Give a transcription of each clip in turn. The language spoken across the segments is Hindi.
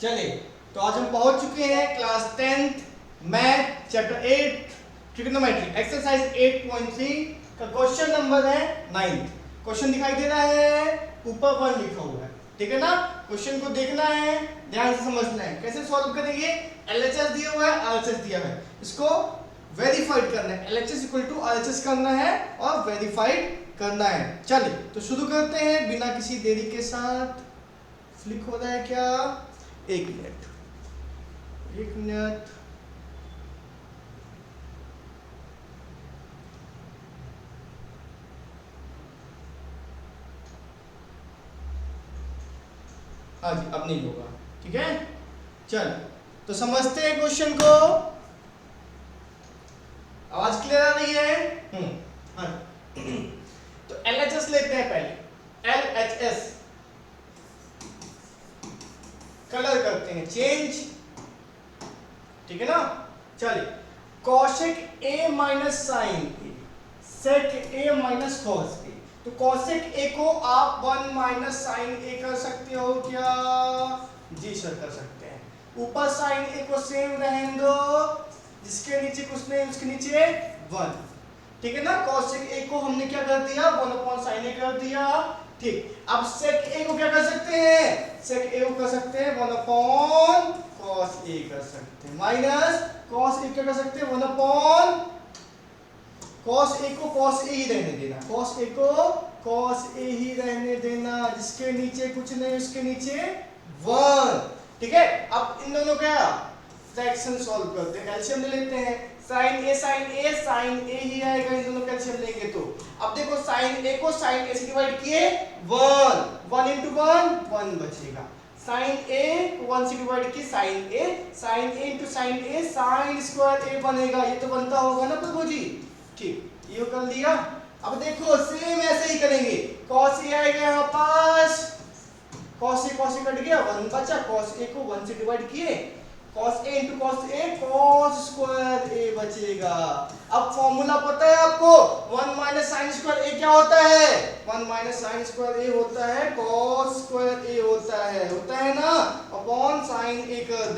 चलिए, तो आज हम पहुंच चुके हैं class 10th math chapter 8 trigonometry exercise 8.3 का क्वेश्चन नंबर है 9th। क्वेश्चन दिखाई दे रहा है, ऊपर 1 लिखा हुआ है, ठीक है ना। क्वेश्चन को देखना है, ध्यान से समझना है। कैसे सॉल्व करेंगे? एलएचएस दिया हुआ है, आरएचएस दिया है, इसको वेरीफाइड करना है। एलएचएस इक्वल टू आरएचएस करना है और वेरीफाइड करना है। चलिए, तो शुरू करते हैं बिना किसी देरी के साथ। फ्लिक हो रहा है क्या? एक मिनट। हाँ जी, अब नहीं होगा, ठीक है। चल, तो समझते हैं क्वेश्चन को। आवाज क्लियर आ रही है? हाँ। तो एलएचएस लेते हैं पहले। एलएचएस कलर करते हैं चेंज, ठीक है ना। चलिए, cosec A minus sine A, sec A minus cos A. तो कॉसेक ए को आप 1 माइनस साइन ए कर सकते हो क्या? जी सर, कर सकते हैं। ऊपर साइन ए को सेम रहने दो, जिसके नीचे कुछ नहीं उसके नीचे 1, ठीक है ना। कॉसेक ए को हमने क्या कर दिया? 1 अपॉन साइन ए कर दिया, ठीक। अब सेक ए को क्या कर सकते हैं? सेक ए को कर सकते हैं 1 अपॉन कॉस ए कर सकते हैं, माइनस कॉस ए क्या कर सकते हैं? 1 अपॉन कॉस ए को कॉस ए ही रहने देना, कॉस ए को कॉस ए ही रहने देना, जिसके नीचे कुछ नहीं उसके नीचे 1, ठीक है। अब इन दोनों का फ्रैक्शन सॉल्व करते हैं, एलसीएम ले लेते हैं। साइन ए ही आएगा, इन दोनों का एलसीएम लेंगे तो। अब देखो, साइन ए को साइन ए से डिवाइड किए 1 into 1 बचेगा। साइन ए 1 से डिवाइड किए साइन ए इंटू साइन ए, साइन स्क्वायर ए बनेगा। ये तो बनता होगा ना प्रभु जी, ठीक, ये कर लिया। अब देखो, सेम ऐसे ही करेंगे। कॉस ए आएगा यहाँ पास, कॉस ए कट गया, 1 बचा। कॉस ए को 1 से डिवाइड किए, cos A into cos A, cos square ए बचेगा। अब फॉर्मूला पता है आपको, 1 माइनस साइन स्क्वायर ए क्या होता है? 1 माइनस साइन स्क्वायर ए होता है कॉस स्क्वायर ए होता है ना। अपॉन साइन ए कर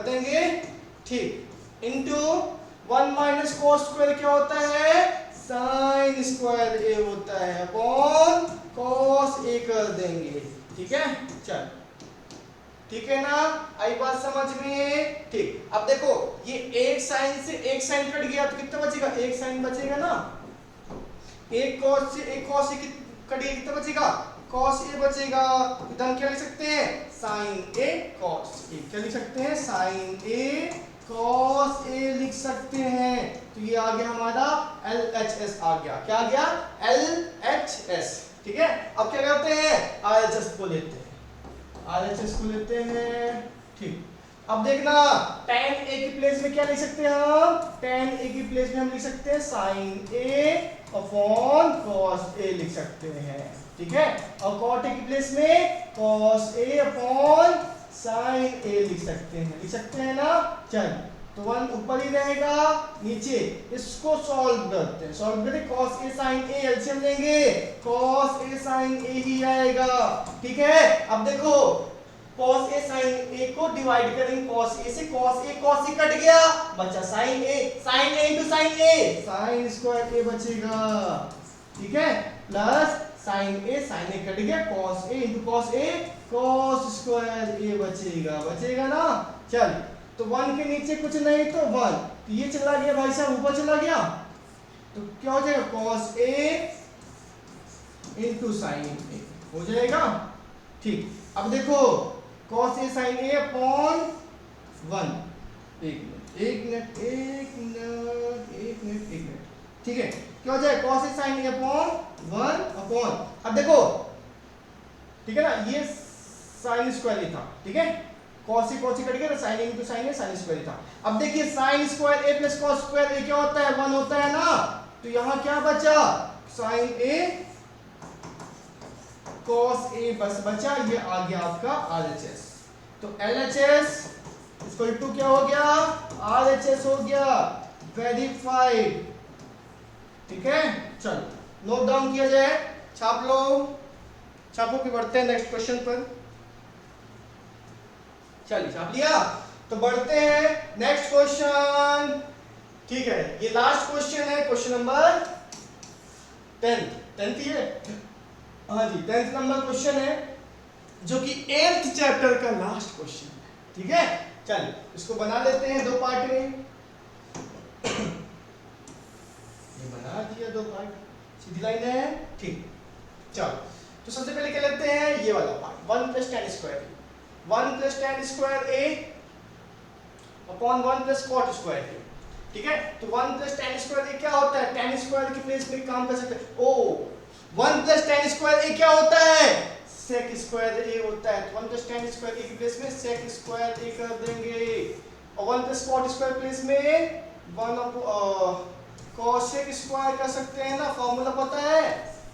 देंगे, ठीक। इंटू 1 माइनस कॉस स्क्वायर क्या होता है? साइन स्क्वायर ए होता है, अपॉन कॉस ए कर देंगे, ठीक है। चल, ठीक है ना, आई बात समझ में? ठीक। अब देखो, ये एक साइन से एक साइन कट गया तो कितना बचेगा? एक साइन बचेगा ना। एक कॉस से एक कॉस कट गया, कितना बचेगा? कॉस ए बचेगा। तो हम क्या लिख सकते हैं? Sign A cos A. क्या लिख सकते हैं? साइन ए कॉस ए लिख सकते हैं। तो ये आ गया हमारा एलएचएस आ गया। क्या आ गया? एलएचएस, ठीक है। अब क्या करते हैं? आरएचएस को लेते हैं, आरएचएस को लेते हैं, ठीक। अब देखना, tan a की प्लेस में क्या लिख सकते हैं हम? tan a की प्लेस में हम लिख सकते हैं sin a upon cos a लिख सकते हैं, ठीक है। और cot a की प्लेस में cos a upon sin a लिख सकते हैं ना। चल, तो 1 ऊपर ही रहेगा, नीचे इसको सॉल्व करते हैं। सॉल्व करें, cos a sin a LCM लेंगे, cos a sin a ही आएगा, ठीक है। अब देखो, cos a sin a को डिवाइड करेंगे cos a से, cos a कट गया, बचा sin a into sin a, sin square a बचेगा, ठीक है। प्लस sin a कट गया, cos a into cos a, cos square a बचेगा ना। चल, तो 1 के नीचे कुछ नहीं तो 1, तो ये चला गया भाई साहब, ऊपर चला गया, तो क्या हो जाएगा? cos a into sin a हो जाएगा, ठीक। अब देखो, cos a sin a upon 1, एक मिनट, ठीक है। क्या हो जाएगा? cos a sin a upon 1 upon, अब देखो, ठीक है ना, ये साइन स्क्वायर ही था, ठीक है। cos a कट गया, sin a into sin a, sin square था। अब देखिए, sin square a plus cos square a क्या होता है? 1 होता है ना। तो यहाँ क्या बचा? sin a cos a बस बचा, ये आ गया आपका RHS। तो LHS इक्वल टू क्या हो गया? RHS हो गया, वेरीफाइड, ठीक है। चल, नोट डाउन किया जाए, छाप लो, छापो के बढ़ते हैं नेक्स्ट क्वेश्चन पर। चलिए छाप लिया। तो बढ़ते हैं नेक्स्ट क्वेश्चन। ठीक है, ये लास्ट क्वेश्चन है, क्वेश्चन नंबर 10 ही है। हाँ जी, 10th नंबर क्वेश्चन है, जो कि 8th चैप्टर का लास्ट क्वेश्चन है। ठीक है, चलिए इसको बना लेते हैं दो पार्ट में। ये बना दिया दो पार्ट, सीधी लाइन है। ठीक, चलो तो सबसे पहले क्या लेते हैं, ये वाला part 1 + tan square 1 + tan square a upon 1 + cot square a। ठीक है, तो 1 + tan स्क्वायर a क्या होता है, tan स्क्वायर की प्लेस में काम कर सकते हैं। ओ 1 + tan स्क्वायर a क्या होता है, sec स्क्वायर a होता है। तो 1 + tan स्क्वायर a की प्लेस में sec स्क्वायर a कर देंगे, और 1 + cot स्क्वायर प्लेस में 1 cosec स्क्वायर कर सकते हैं ना, फॉर्मूला पता है।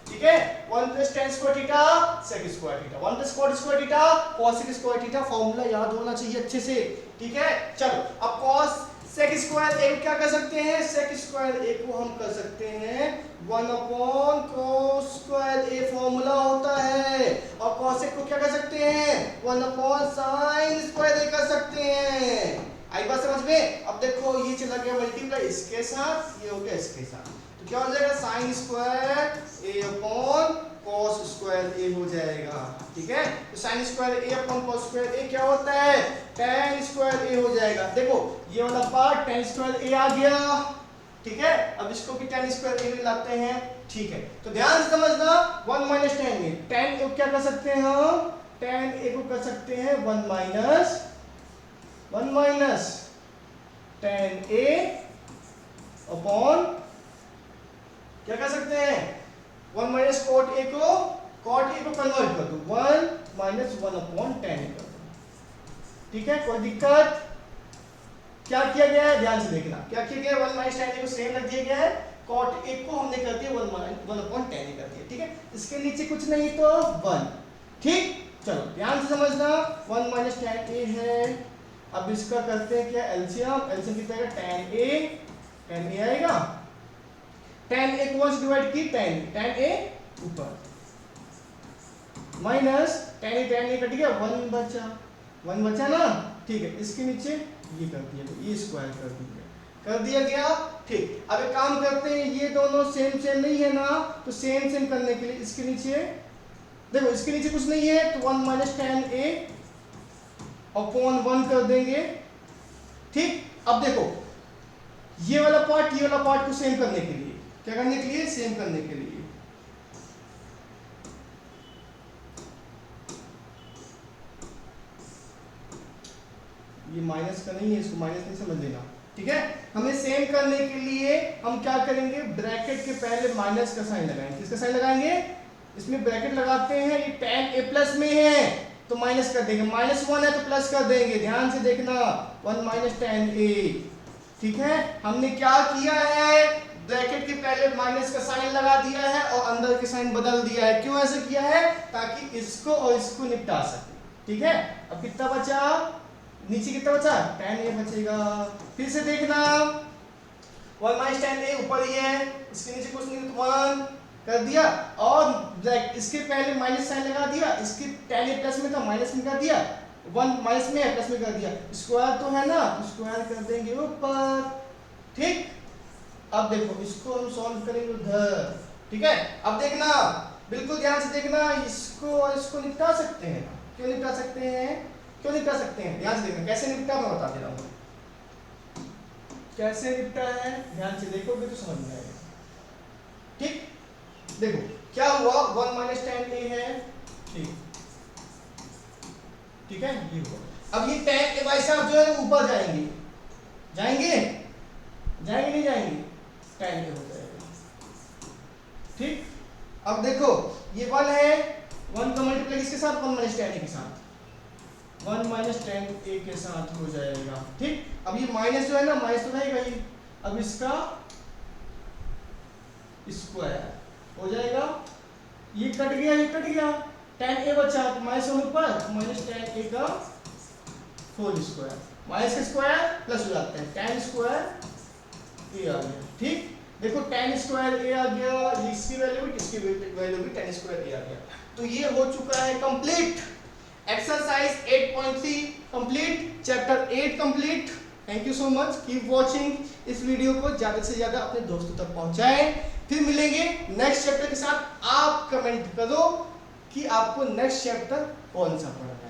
ठीक है, 1 + tan square theta sec square theta, 1 + cot square theta cosec square theta, formula याद होना चाहिए अच्छे से। ठीक है, चलो अब cos sec स्क्वायर a क्या कर सकते हैं, sec स्क्वायर a को हम कर सकते हैं 1/cos स्क्वायर a, फॉर्मूला होता है। और cosec को क्या कर सकते हैं, 1/sin स्क्वायर a कर सकते हैं। आई बात समझ में। अब देखो ये चला गया मल्टीप्लाई इसके साथ, ये हो गया इसके साथ, तो क्या हो जाएगा sin square a upon cos square a हो जाएगा। ठीक है, तो sin square a upon cos square a क्या होता है, tan स्क्वायर a हो जाएगा। देखो ये वाला पार्ट tan स्क्वायर a आ गया। ठीक है, अब इसको भी tan स्क्वायर a में लाते हैं। ठीक है, तो ध्यान से समझना 1 - tan a, tan a क्या कर सकते हैं हम, tan a को कर सकते हैं 1 - tan a अपॉन क्या कर सकते हैं, 1 - cot a को कन्वर्ट कर दो, 1 - 1/tan a कर दो। ठीक है, कोई दिक्कत। क्या किया गया है, ध्यान से देखना क्या किया गया है, 1 - tan a को सेम रख दिया गया है, cot a को हमने कर दिया 1/tan a कर दिया। ठीक है, इसके नीचे कुछ नहीं तो 1। ठीक, चलो ध्यान से समझना, 1 - tan a है। अब इसका करते हैं क्या, एलसीएम। एलसीएम कितना आएगा, tan a आएगा, tan a को 1 से डिवाइड की, tan a ऊपर माइनस tan a कट गया, 1 बचा ना। ठीक है, इसके नीचे ये कर दिया, ये स्क्वायर कर दिया गया। ठीक, अब एक काम करते हैं, ये दोनों सेम नहीं है ना, तो सेम करने के लिए इसके नीचे देखो, इसके नीचे कुछ नहीं है, तो 1 - tan a अपॉन 1 कर देंगे। ठीक, अब देखो ये वाला पार्ट को सेम करने के लिए, क्या करने के लिए, सेम करने के लिए ये माइनस का नहीं है, इसको माइनस नहीं समझ लेना। ठीक है, हमें सेम करने के लिए हम क्या करेंगे, ब्रैकेट के पहले माइनस का साइन लगाएंगे। किसका साइन लगाएंगे, इसमें ब्रैकेट लगाते हैं, ये tan a प्लस में है तो माइनस कर देंगे, -1 है तो प्लस कर देंगे। ध्यान से देखना, 1 - tan a। ठीक है, हमने क्या किया है, ब्रैकेट के पहले माइनस का साइन लगा दिया है और अंदर के साइन बदल दिया है। क्यों ऐसे किया है, ताकि इसको और इसको निपटा सके। ठीक है, अब कितना बचा, नीचे कितना बचा, tan a बचेगा। फिर से देखना, 1 - tan a ऊपर ही है, इसके नीचे कुछ नहीं, तो 1 कर दिया, और इसके पहले माइनस साइन लगा दिया, इसके tan a प्लस में था, माइनस में कर दिया, 1 माइनस में है, प्लस में कर दिया, स्क्वायर तो है ना, तो स्क्वायर कर देंगे ऊपर। ठीक, अब देखो इसको हम सॉल्व करेंगे उधर। ठीक है, अब देखना, बिल्कुल ध्यान से देखना, इसको और इसको निपटा सकते हैं। क्यों निपटा सकते हैं, ध्यान से देखना, कैसे निपटा मैं बता दे रहा हूँ। कैसे निपटा है, ध्यान से देखोगे तो समझ में आएगा। ठीक, देखो क्या हुआ, 1 - tan a है। ठीक है, ये हुआ। अब ये tan a भाई साहब जो है ऊपर जाएंगे नहीं जाएंगे, tan a हो जाएगा। ठीक, अब देखो ये 1 है, 1 का मल्टीप्लाई किसके साथ, 1 - tan a के साथ, 1 - tan a के साथ हो जाएगा। ठीक, अब ये माइनस जो है ना, माइनस तो रहेगा ही, अब इसका स्क्वायर हो जाएगा, ये कट गया, tan a बचा, तो माइनस ऊपर, -tan a का होल स्क्वायर, माइनस का स्क्वायर प्लस हो जाता है, tan स्क्वायर a आ गया। ठीक, देखो tan स्क्वायर a आ गया, इसकी वैल्यू भी tan स्क्वायर a आ गया। तो ये हो चुका है complete. Exercise 8.3 complete, chapter 8 complete. Thank you so much, keep watching. इस वीडियो को ज्यादा से ज्यादा अपने दोस्तों तक पहुंचाएं। फिर मिलेंगे नेक्स्ट चैप्टर के साथ। आप कमेंट करो कि आपको नेक्स्ट चैप्टर कौन सा पढ़ना है।